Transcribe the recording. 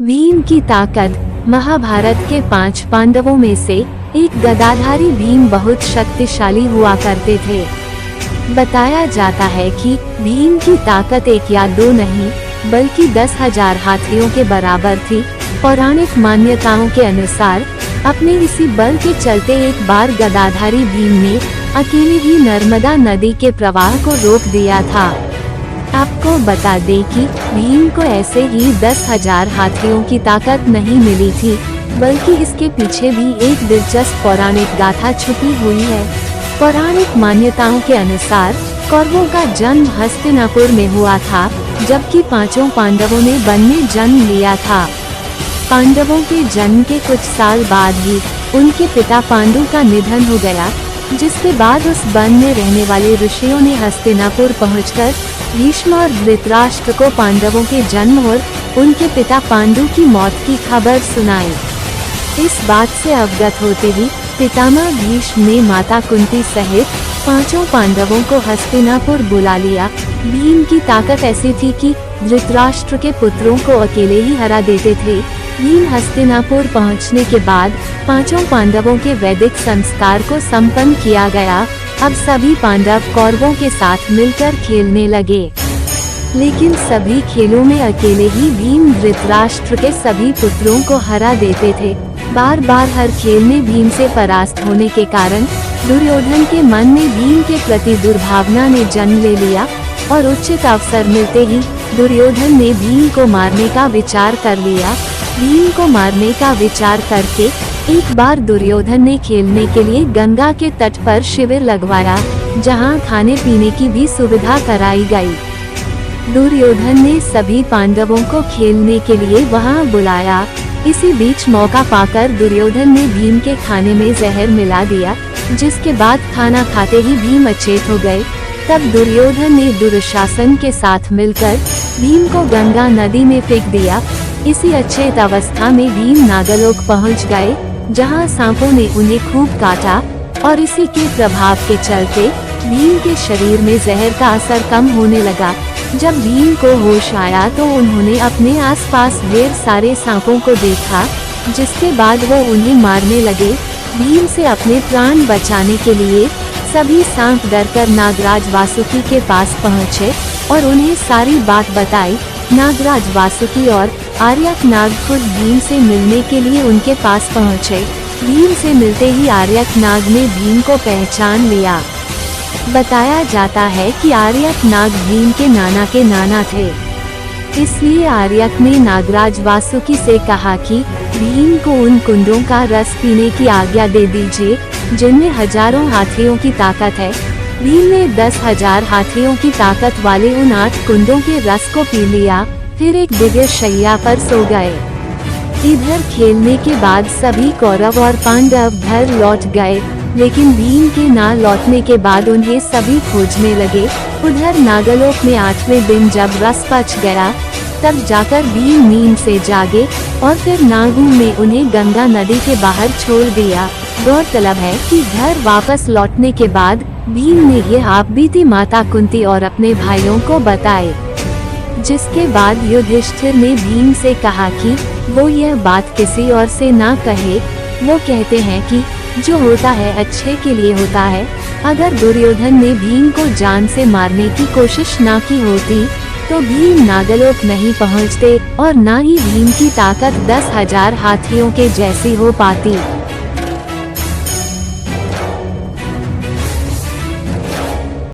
भीम की ताकत। महाभारत के 5 पांडवों में से एक गदाधारी भीम बहुत शक्तिशाली हुआ करते थे। बताया जाता है कि भीम की ताकत 1 या 2 नहीं बल्कि 10,000 हाथियों के बराबर थी। पौराणिक मान्यताओं के अनुसार अपने इसी बल के चलते एक बार गदाधारी भीम ने अकेले ही नर्मदा नदी के प्रवाह को रोक दिया था। आपको बता दें कि भीम को ऐसे ही 10,000 हाथियों की ताकत नहीं मिली थी, बल्कि इसके पीछे भी एक दिलचस्प पौराणिक गाथा छुपी हुई है। पौराणिक मान्यताओं के अनुसार कौरवों का जन्म हस्तिनापुर में हुआ था, जबकि 5 पांडवों ने वन में जन्म लिया था। पांडवों के जन्म के कुछ साल बाद ही उनके पिता पांडु का निधन हो गया, जिसके बाद उस वन में रहने वाले ऋषियों ने हस्तिनापुर पहुंचकर भीष्म और धृतराष्ट्र को पांडवों के जन्म और उनके पिता पांडु की मौत की खबर सुनाई। इस बात से अवगत होते ही पितामह भीष्म ने माता कुंती सहित 5 पांडवों को हस्तिनापुर बुला लिया। भीम की ताकत ऐसी थी कि धृतराष्ट्र के पुत्रों को अकेले ही हरा देते थे। भीम हस्तिनापुर पहुंचने के बाद 5 पांडवों के वैदिक संस्कार को संपन्न किया गया। अब सभी पांडव कौरवों के साथ मिलकर खेलने लगे, लेकिन सभी खेलों में अकेले ही भीम धृतराष्ट्र के सभी पुत्रों को हरा देते थे। बार बार हर खेल में भीम से परास्त होने के कारण दुर्योधन के मन में भीम के प्रति दुर्भावना ने जन्म ले लिया और उचित अवसर मिलते ही दुर्योधन ने भीम को मारने का विचार कर लिया। भीम को मारने का विचार करके एक बार दुर्योधन ने खेलने के लिए गंगा के तट पर शिविर लगवाया, जहां खाने पीने की भी सुविधा कराई गई। दुर्योधन ने सभी पांडवों को खेलने के लिए वहां बुलाया। इसी बीच मौका पाकर दुर्योधन ने भीम के खाने में जहर मिला दिया, जिसके बाद खाना खाते ही भीम अचेत हो गए। तब दुर्योधन ने दुशासन के साथ मिलकर भीम को गंगा नदी में फेंक दिया। इसी अचेत अवस्था में भीम नागलोक पहुंच गए, जहां सांपों ने उन्हें खूब काटा और इसी के प्रभाव के चलते भीम के शरीर में जहर का असर कम होने लगा। जब भीम को होश आया तो उन्होंने अपने आसपास ढेर सारे सांपों को देखा, जिसके बाद वो उन्हें मारने लगे। भीम से अपने प्राण बचाने के लिए सभी सांप डरकर नागराज वासुकी के पास पहुँचे और उन्हें सारी बात बताई। नागराज वासुकी और आर्यक नाग खुद भीम से मिलने के लिए उनके पास पहुँचे। भीम से मिलते ही आर्यक नाग ने भीम को पहचान लिया। बताया जाता है कि आर्यक नाग भीम के नाना थे, इसलिए आर्यक ने नागराज वासुकी से कहा कि भीम को उन कुंडों का रस पीने की आज्ञा दे दीजिए जिनमें हजारों हाथियों की ताकत है। भीम ने 10,000 हाथियों की ताकत वाले उन 8 कुंडों के रस को पी लिया, फिर एक दिव्य शैया पर सो गए। इधर खेलने के बाद सभी कौरव और पांडव घर लौट गए, लेकिन भीम के ना लौटने के बाद उन्हें सभी खोजने लगे। उधर नागलोक में 8वें दिन जब रस पच गया, तब जाकर भीम नींद से जागे और फिर नागों ने उन्हें गंगा नदी के बाहर छोड़ दिया। गौरतलब है कि घर वापस लौटने के बाद भीम ने ये आप बीती माता कुंती और अपने भाइयों को बताए, जिसके बाद युधिष्ठिर ने भीम से कहा कि वो यह बात किसी और से ना कहे। वो कहते हैं कि जो होता है अच्छे के लिए होता है। अगर दुर्योधन ने भीम को जान से मारने की कोशिश ना की होती तो भीम नागलोक नहीं पहुंचते और ना ही भीम की ताकत 10,000 हाथियों के जैसी हो पाती।